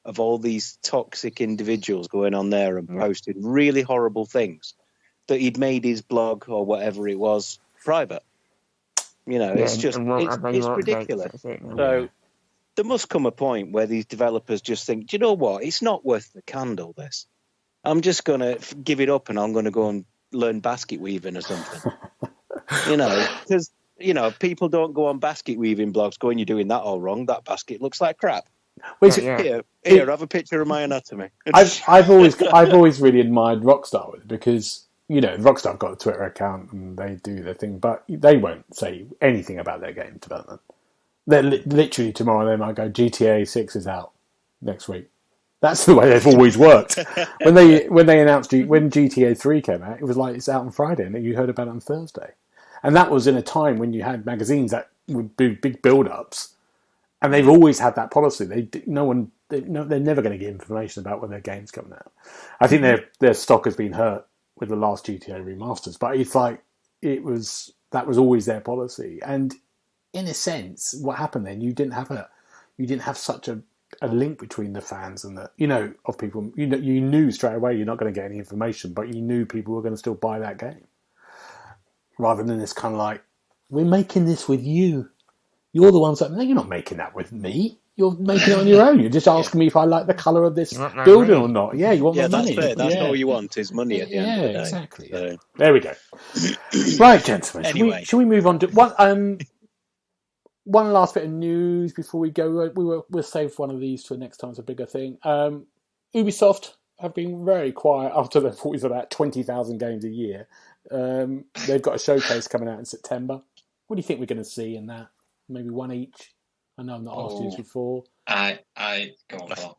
of all these toxic individuals going on there and posting really horrible things that he'd made his blog or whatever it was private. It's just it's ridiculous. So there must come a point where these developers just think, do you know what? It's not worth the candle. This, I'm just going to give it up and I'm going to go and learn basket weaving or something. Because people don't go on basket weaving blogs going, you're doing that all wrong. That basket looks like crap.
Well,
Here, have a picture of my anatomy.
I've always really admired Rockstar because Rockstar have got a Twitter account and they do their thing, but they won't say anything about their game development. They're literally tomorrow they might go, GTA 6 is out next week. That's the way they've always worked. When they announced when GTA 3 came out, it was like it's out on Friday and you heard about it on Thursday. And that was in a time when you had magazines that would do big build-ups, and they've always had that policy. They're never going to get information about when their game's coming out. I think their stock has been hurt with the last GTA remasters, but it's like that was always their policy. And in a sense, what happened then? You didn't have such a a link between the fans and the of people. You knew straight away you're not going to get any information, but you knew people were going to still buy that game, rather than this kind of like, we're making this with you. You're the ones that you're not making that with me. You're making it on your own. You're just asking me if I like the colour of this building or not. Yeah, you want my money.
That's fair. That's all you want is money at the end of the day.
Exactly.
So.
There we go. Right, gentlemen.
Anyway.
Shall we move on to one last bit of news before we go? We'll save one of these for next time. It's a bigger thing. Ubisoft have been very quiet after they thought it was about 20,000 games a year. They've got a showcase coming out in September. What do you think we're going to see in that? Maybe one each? I know I've not asked you this before.
I go on for.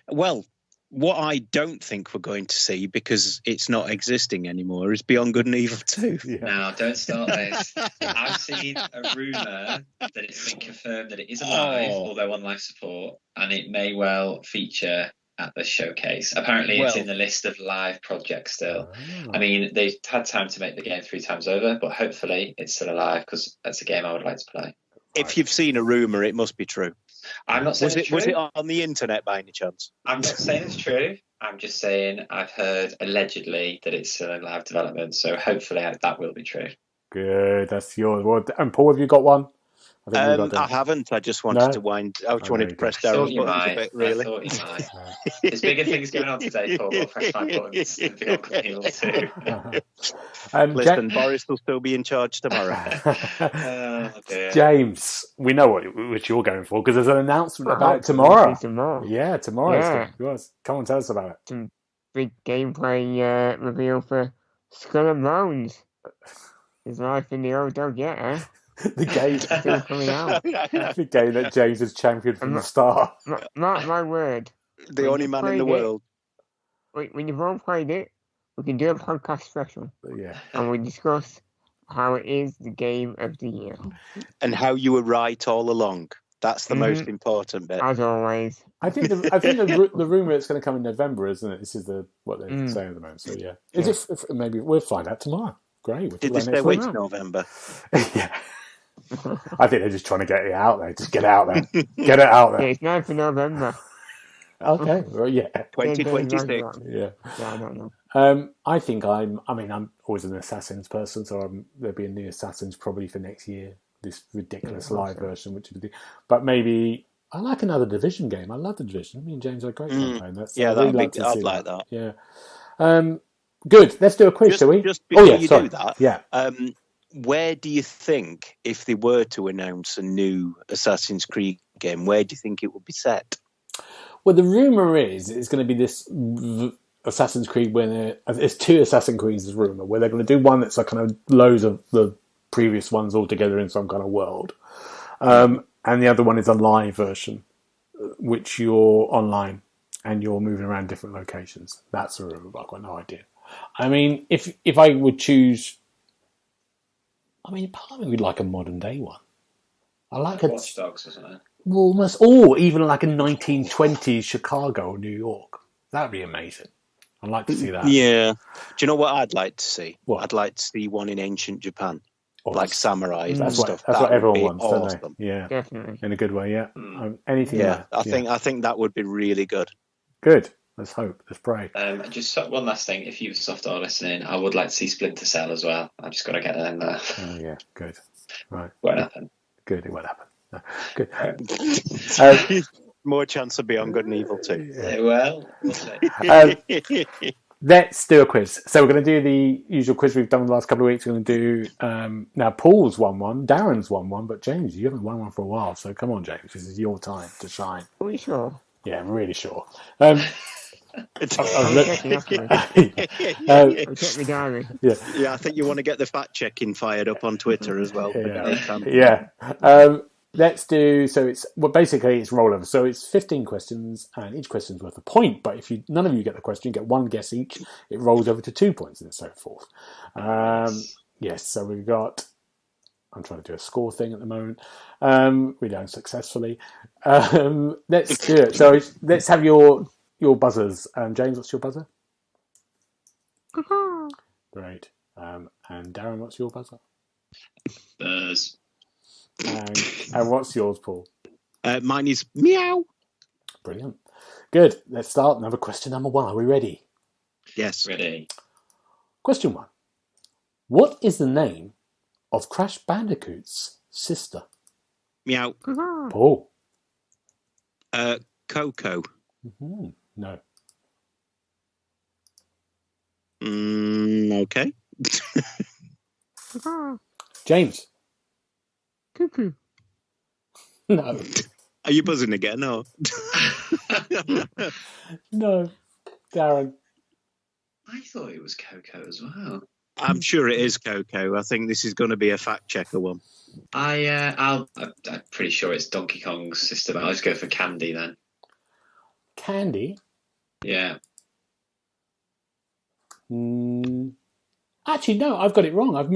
Well, what I don't think we're going to see, because it's not existing anymore, is Beyond Good and Evil 2.
Yeah.
Now, don't start this. I've seen a rumour that it's been confirmed that it is alive, although on life support, and it may well feature at the showcase. Apparently, it's in the list of live projects still. I mean, they've had time to make the game 3 times over, but hopefully it's still alive, because that's a game I would like to play.
If you've seen a rumour, it must be true.
I'm not saying it's true.
Was it on the internet by any chance?
I'm not saying it's true. I'm just saying I've heard allegedly that it's still in live development, so hopefully that will be true.
Good, that's yours. Well, and Paul, have you got one?
I haven't. I just wanted to wind. I just wanted to press Darren's buttons a bit, really.
I thought you might. There's bigger things going on today, Paul. Press my buttons and Beyond Good and Evil 2.
Listen, Boris will still be in charge tomorrow.
James, we know which you're going for, because there's an announcement about it tomorrow. Yeah, tomorrow. Yeah. Come on, tell us about it.
Some big gameplay reveal for Skull and Bones. Is life in the old dog yet, eh?
The game
still coming out.
The game that James has championed from the start.
Mark my word.
The only man in the world.
When you've all played it, we can do a podcast special.
Yeah.
And we discuss how it is the game of the year.
And how you were right all along. That's the most important bit.
As always.
I think the rumour it's going to come in November, isn't it? This is what they're saying at the moment. So yeah. Is it? Maybe we'll find out tomorrow. Great.
Did they say which November?
Yeah. I think they're just trying to get it out there. Just get it out there. Get it out there.
Yeah, it's 9th of November.
Okay. Well, yeah.
2026.
Yeah.
I don't know.
I think I'm always an Assassins person, so there'll be a new Assassins probably for next year. This ridiculous live version, but maybe I like another Division game. I love the Division. Me and James are great campaign.
I'd like that.
Yeah. Good. Let's do a quiz, shall we?
Just before you do that,
yeah.
Where do you think, if they were to announce a new Assassin's Creed game, where do you think it would be set?
Well, the rumour is it's going to be this Assassin's Creed where there's 2 Assassin's Creeds, this rumour, where they're going to do one that's like kind of loads of the previous ones all together in some kind of world. And the other one is a live version, which you're online and you're moving around different locations. That's the rumour, but I've got no idea. I mean, if I would choose... part of me would like a modern day one. I like
Watch Dogs, isn't it?
Well, almost, or even like a 1920s Chicago or New York. That'd be amazing. I'd like to see that.
Yeah. Do you know what I'd like to see?
What?
I'd like to see one in ancient Japan. Like samurais and
stuff.
That's
what everyone wants,
awesome.
don't they? Yeah.
Definitely.
In a good way, yeah. Anything
Yeah, I think that would be really good.
Good. Let's hope. Let's pray.
Just one last thing. If Ubisoft are listening, I would like to see Splinter Cell as well. I've just got to get it in there.
Oh, yeah. Good. Right.
Won't happen.
Good. It won't happen. No. Good.
More chance of Beyond Good and Evil 2.
Yeah. Well, we'll see.
Let's do a quiz. So we're going to do the usual quiz we've done the last couple of weeks. We're going to do... now, Paul's won one. Darren's won one. But, James, you haven't won one for a while. So, come on, James. This is your time to shine.
Are you sure?
Yeah, I'm really sure.
Check the diary.
Yeah, I think you want to get the fact checking fired up on Twitter as well.
Yeah. Let's do. So it's basically it's rollover. So it's 15 questions, and each question's worth a point. But if none of you get the question, you get one guess each. It rolls over to 2 points, and so forth. Yes. So we've got. I'm trying to do a score thing at the moment. We're doing successfully. Let's do it. So let's have your buzzers. James, what's your buzzer? Great. And Darren, what's your buzzer?
Buzz.
And what's yours, Paul?
Mine is meow.
Brilliant. Good. Let's start. Another question number 1. Are we ready?
Yes.
Ready.
Question 1. What is the name of Crash Bandicoot's sister?
Meow.
Paul.
Coco.
Mm-hmm. No.
Okay.
James.
Cuckoo.
No.
Are you buzzing again? Or?
No. Darren.
I thought it was Coco as well.
I'm sure it is Coco. I think this is going to be a fact checker one.
I'm pretty sure it's Donkey Kong's sister, but I'll just go for Candy then.
Candy.
Yeah.
Actually, no, I've got it wrong. I've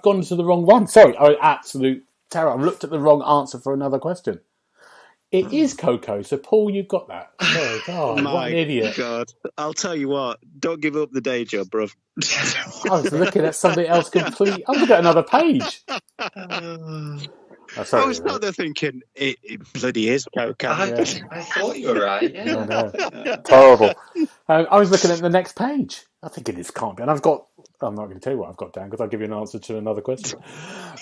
gone to the wrong one. Sorry, absolute terror. I've looked at the wrong answer for another question. It is Coco, so Paul, you've got that. Sorry, God, what an idiot.
God. I'll tell you what, don't give up the day job, bruv.
I was looking at something else completely. I was looking at another page.
I was not there thinking, it bloody is Coco.
I thought you were right, yeah.
No. Terrible. I was looking at the next page. I'm thinking this can't be. And I'm not going to tell you what I've got down because I'll give you an answer to another question.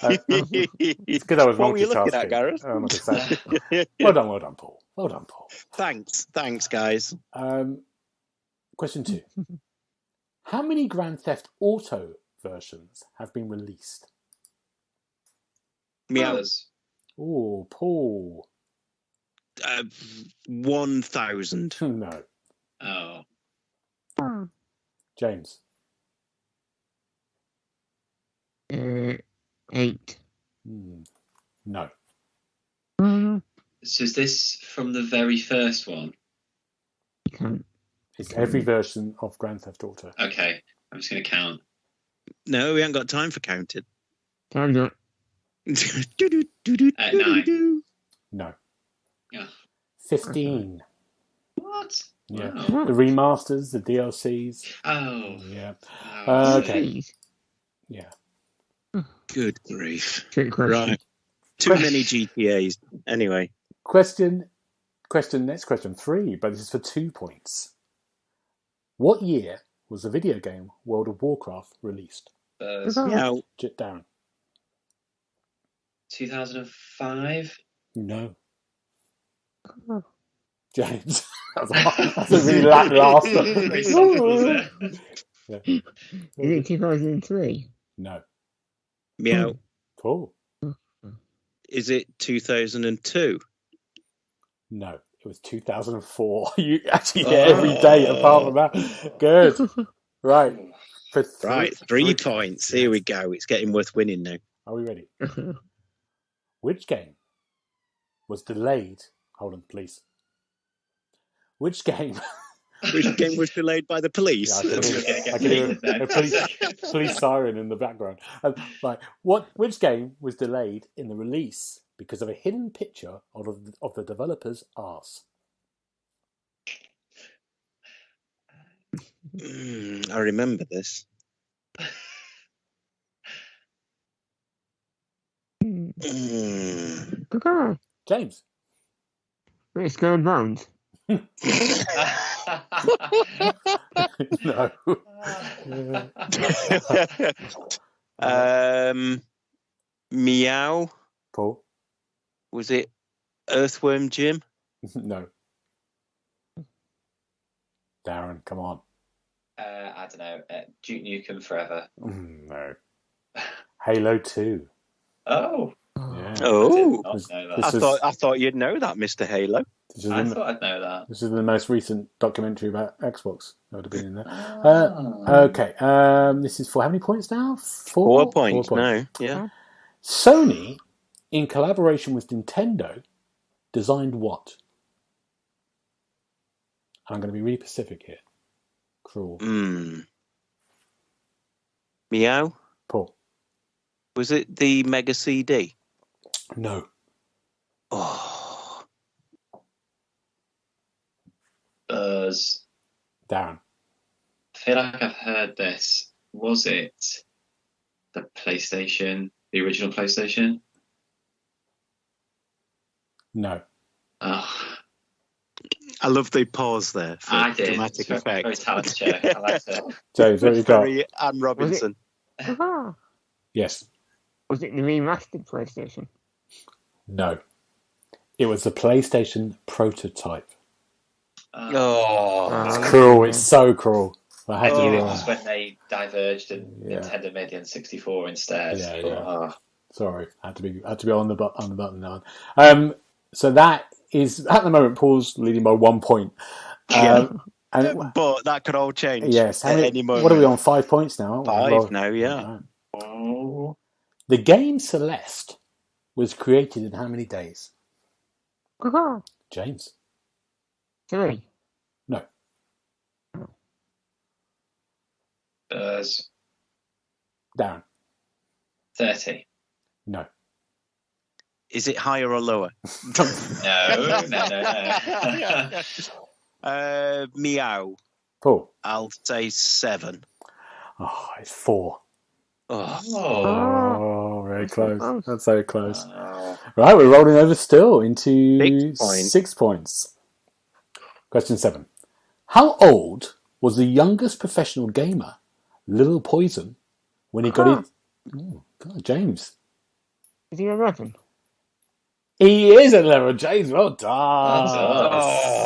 It's because I was
What were you
multitasking.
looking at, Gareth?
I'm not going to say. Well done, Paul. Well done, Paul.
Thanks, guys.
Question 2. How many Grand Theft Auto versions have been released?
Meow.
Oh, Paul.
1,000.
No.
Oh.
James.
8.
No.
So is this from the very first one?
It's every version of Grand Theft Auto.
Okay, I'm just going to count.
No, we haven't got time for counting.
Time's up.
9.
No.
Yeah.
15.
What?
Yeah.
Wow.
The remasters, the DLCs.
Oh.
Yeah.
Oh,
Okay. Yeah.
Good grief.
Trick question.
Right. Too many GTAs. Anyway.
Next question 3, but this is for 2 points. What year was the video game World of Warcraft released?
Meow.
Darren.
2005?
No. James. That's a really lackluster.
Pretty simple, wasn't it?
Yeah.
Is it 2003?
No.
Meow.
Cool.
Is it 2002?
No. It was 2004. You actually get every date apart from that. Good. Right. For
3 points. Here we go. It's getting worth winning now.
Are we ready? Which game was delayed? Hold on, please. Which game?
Which game was delayed by the police?
I can hear a police siren in the background. Right. Which game was delayed in the release because of a hidden picture of the developer's arse?
I remember this.
James.
It's going round.
No.
Meow.
Paul.
Was it Earthworm Jim?
No. Darren, come on.
I don't know. Duke Nukem Forever.
No. Halo 2.
Oh.
Yeah.
Oh.
I did not know that.
I thought you'd know that, Mr. Halo.
I thought I'd know that.
This is the most recent documentary about Xbox that would have been in there.
Oh.
Okay. This is for how many points now?
4 points. No. Yeah.
Sony, in collaboration with Nintendo, designed what? And I'm going to be really specific here. Cruel.
Meow.
Paul.
Was it the Mega CD?
No.
Oh.
Buzz.
Darren.
I feel like I've heard this. Was it the PlayStation, the original PlayStation?
No.
Oh,
I love the pause there for
I did.
dramatic
Very
effect.
talented check. I liked it.
James, what have you got?
Very Anne Robinson.
Yes.
Was it the remastered PlayStation?
No. It was the PlayStation prototype.
Oh,
It's cruel. It's so crual. I had to
Maybe
be
it
wrong.
was when they diverged and
Yeah.
Nintendo made the N64 instead.
Yeah,
But,
yeah. Sorry, had to be on the button now. So that is at the moment Paul's leading by 1 point. And
but that could all change.
yes,
at any moment.
what are we on? 5 points now?
Five now, yeah.
Right. The game Celeste was created in how many days? James?
3.
No.
Spurs.
Uh,
Darren?
30.
No.
Is it higher or lower?
No.
Meow.
Paul?
I'll say 7.
Oh, it's 4.
Oh.
Oh, very close.
close.
That's so close. Right, we're rolling over still into 6 points. Question 7. How old was the youngest professional gamer, Little Poison, when he got it? Oh, God, James.
Is he 11?
He is at level. James, well done.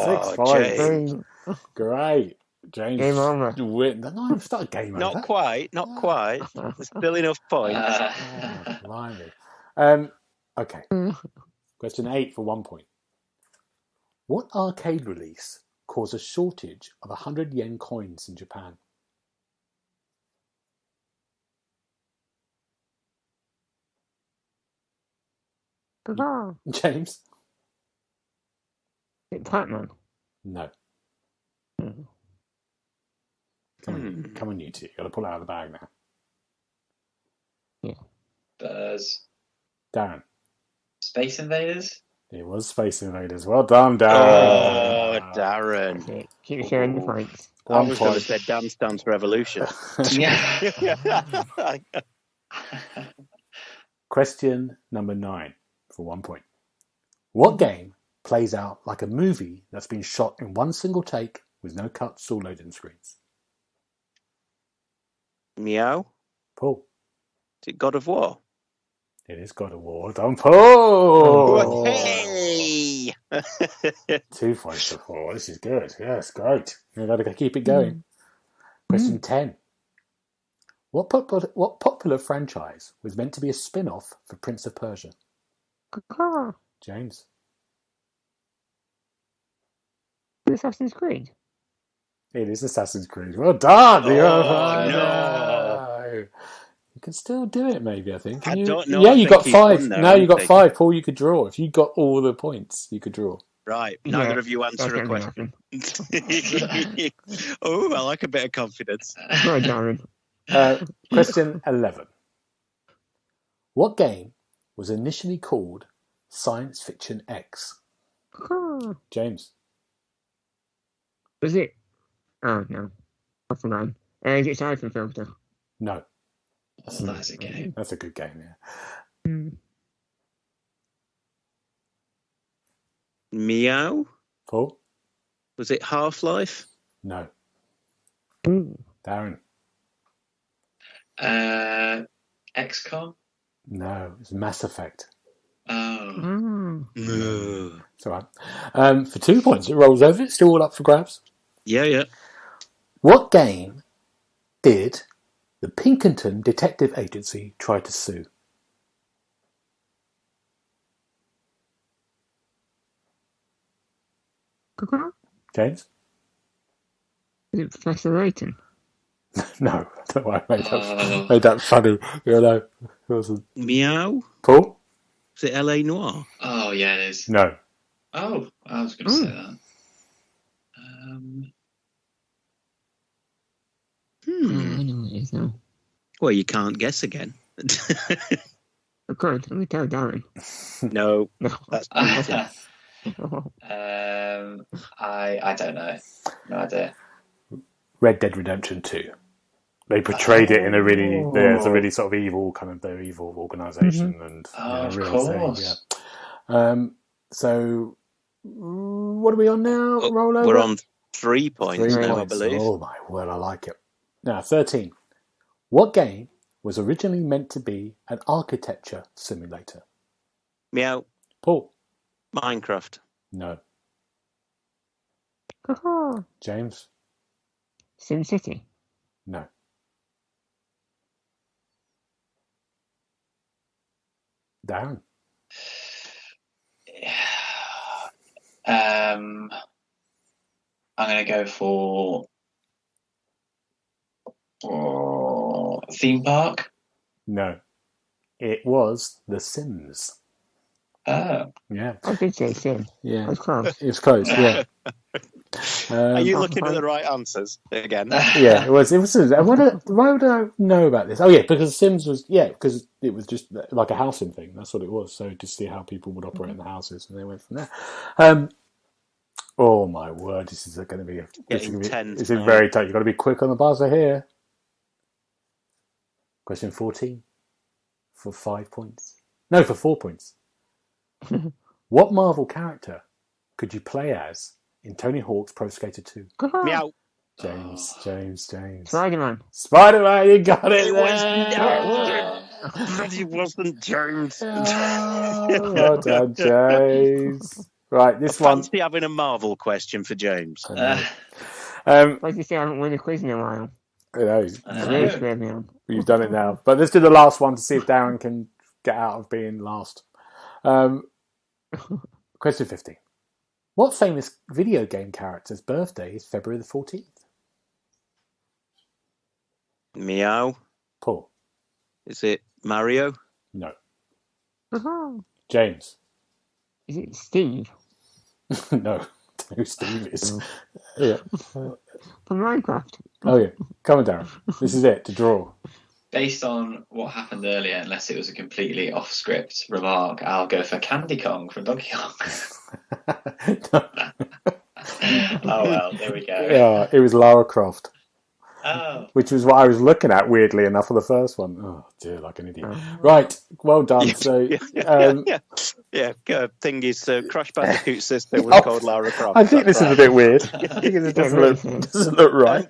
That's
6 points.
James.
Great. James.
Game over.
Win. No, it's not a game over.
Not quite. There's still enough points.
Oh, blimey. Okay. Question 8 for 1 point. What arcade release caused a shortage of 100 yen coins in Japan? James?
Is it Pac-Man?
No. Come on, you two. You've got to pull it out of the bag now.
Spurs.
Darren?
Space Invaders.
It was Space Invaders. Well done, Darren.
Oh, Darren.
Okay. Keep sharing the points.
I was going to say Dance Dance Revolution.
Question number 9 for 1 point. What game plays out like a movie that's been shot in one single take with no cuts or loading screens?
Meow.
Paul?
Is it God of War?
It is God of War. Done, Paul!
Hey!
2 points for Paul. This is good. Yes, great. You've got to keep it going. Question 10. What popular franchise was meant to be a spin-off for Prince of Persia? James?
Assassin's Creed?
It is Assassin's Creed. Well done!
No!
You can still do it, maybe, I think.
I don't know.
Yeah,
I
you
think
got
he's
5.
won now,
No, you got
hasn't
5. Paul, you could draw. If you got all the points, you could draw.
Right. Neither of you answer a question. Oh, I like a bit of confidence.
Right, Darren.
Question 11. What game was initially called Science Fiction X? James?
Was it? Oh, no. I forgot. Is it Siphon Filter?
No.
Oh, that's a game.
That's a good game, yeah.
Meow?
Paul?
Was it Half-Life?
No.
Ooh.
Darren?
XCOM.
No. It's Mass Effect.
Oh.
No.
It's all right. For 2 points, it rolls over. It's still all up for grabs.
Yeah.
What game did the Pinkerton Detective Agency try to sue? James?
Is it Professor Layton?
No, I don't know why I made that funny. You know, it wasn't.
Meow?
Paul?
Was it L.A. Noire?
Oh, yeah, it is.
No.
Oh, I was going to say that.
I know what it is now.
Well, you can't guess again.
Of course, let me tell Darren.
No,
No.
that's
I don't know. No idea.
Red Dead Redemption 2. They portrayed it in a really, there's a really sort of evil, kind of very evil organisation. And
Oh, of
real
course.
thing, yeah. So What are we on now? Roll over.
We're on 3 points
3
now,
points.
I believe.
Oh my word, I like it. Now, 13. What game was originally meant to be an architecture simulator?
Meow.
Paul?
Minecraft.
No.
Oh,
James?
SimCity.
No. Darren?
I'm going to go for theme park.
No. It was The Sims.
Oh.
Yeah.
I did say Sim.
Yeah.
I was close.
It was close, yeah.
Are you looking at the right answers again?
Yeah, it was. Why would I know about this? Oh, yeah, because Sims was, because it was just like a housing thing. That's what it was. So to see how people would operate in the houses, and they went from there. Oh my word, this is going to be
Tense.
This is very tight. You've got to be quick on the buzzer here. Question 14 for 5 points. No, for 4 points. What Marvel character could you play as in Tony Hawk's Pro Skater 2?
Meow.
James.
Spider-Man.
Spider-Man, you got it.
It wasn't James.
Oh, well done, James. Right, this one.
Fancy having a Marvel question for James.
Like you say, I haven't won a quiz in a while.
Really squared me on. You've done it now. But let's do the last one to see if Darren can get out of being last. Question 15. What famous video game character's birthday is February the 14th?
Meow.
Paul?
Is it Mario?
No.
Oh,
James?
is it Steve?
No. Who Steve is. Yeah.
From Minecraft.
Oh, yeah. Come on, Darren. This is it, to draw.
Based on what happened earlier, unless it was a completely off-script remark, I'll go for Candy Kong from Donkey Kong. Oh, well, there we go.
Yeah, it was Lara Croft.
Oh.
Which was what I was looking at, weirdly enough, for the first one. Oh, dear, like an idiot. Right, well done. So,
thing is, Crash Bandicoot's sister was called Lara Croft.
I think this is a bit weird. I think it doesn't look right.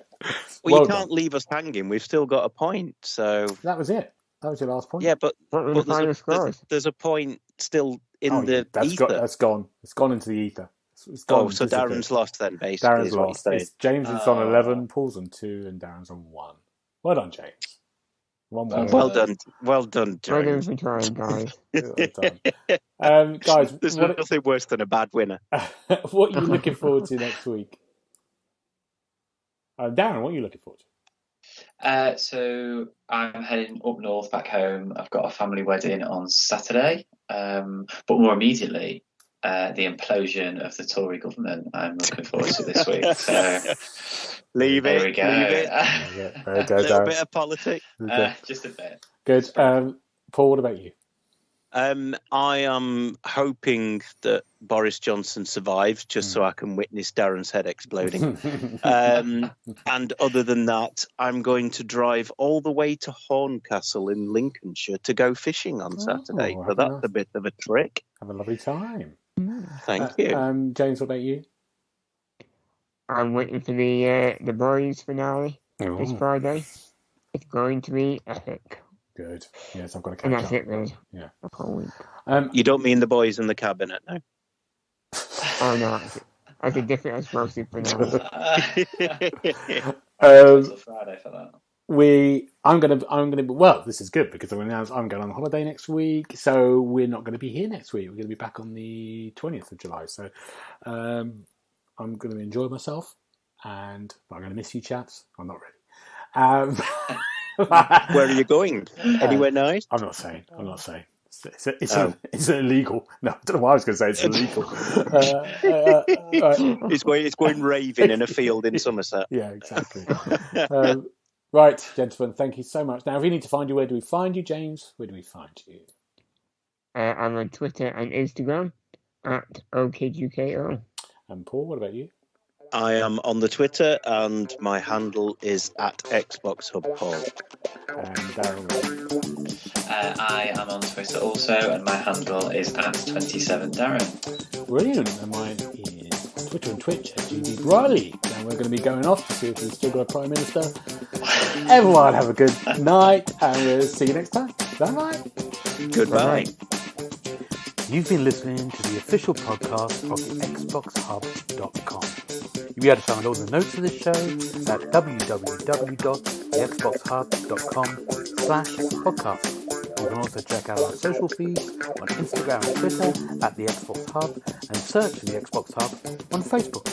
Well, you can't leave us hanging. We've still got a point, so...
That was it. That was your last point.
Yeah, but
there's
a point still in the ether.
That's gone. It's gone into the ether. It's
gone. So Darren's lost then, basically.
Darren's lost. James is on 11, Paul's on 2, and Darren's on 1. Well done, James. 1-1.
Well done, James.
Well done for trying, guys.
Well done. Guys,
there's nothing worse than a bad winner.
What are you looking forward to next week? Darren, what are you looking forward to?
So I'm heading up north back home. I've got a family wedding on Saturday, but more immediately, the implosion of the Tory government I'm looking forward to this week. So
leave
there
it.
we go.
A
little bit of politics.
Just a bit.
Good. Paul, what about you?
I am hoping that Boris Johnson survives just so I can witness Darren's head exploding. And other than that, I'm going to drive all the way to Horncastle in Lincolnshire to go fishing on Saturday. So that's a bit of a trick.
Have a lovely time.
Thank you.
James, what about you?
I'm waiting for the boys finale this Friday. It's going to be epic.
Good. Yes, I've got to catch
And that's
up.
it, really.
Yeah.
The whole week.
You don't mean the boys in the cabinet, no?
Oh, no. That's a different explosive finale.
Friday for that.
I'm gonna. Well, this is good because I'm going on holiday next week, so we're not going to be here next week. We're going to be back on the 20th of July. So, I'm going to enjoy myself, and I'm going to miss you, chaps. I'm not ready.
Where are you going? Anywhere nice?
I'm not saying. It's illegal. No, I don't know why I was going to say it's illegal.
It's going raving in a field in Somerset.
Yeah, exactly. Right, gentlemen, thank you so much. Now, if we need to find you, where do we find you, James? Where do we find you?
I'm on Twitter and Instagram at OKUKO.
And Paul, what about you?
I am on the Twitter and my handle is at TheXboxHub Paul.
And Darren.
I am on Twitter also, and my handle is @27Darren.
Brilliant. And mine is Twitter and Twitch @GB Briley. And we're going to be going off to see if we've still got a Prime Minister. Everyone have a good night, and we'll see you next time. Bye-bye.
Goodbye.
You've been listening to the official podcast of TheXboxHub.com. You'll be able to find all the notes of this show at www.TheXboxHub.com/podcast. You can also check out our social feeds on Instagram and Twitter @TheXboxHub, and search for The Xbox Hub on Facebook.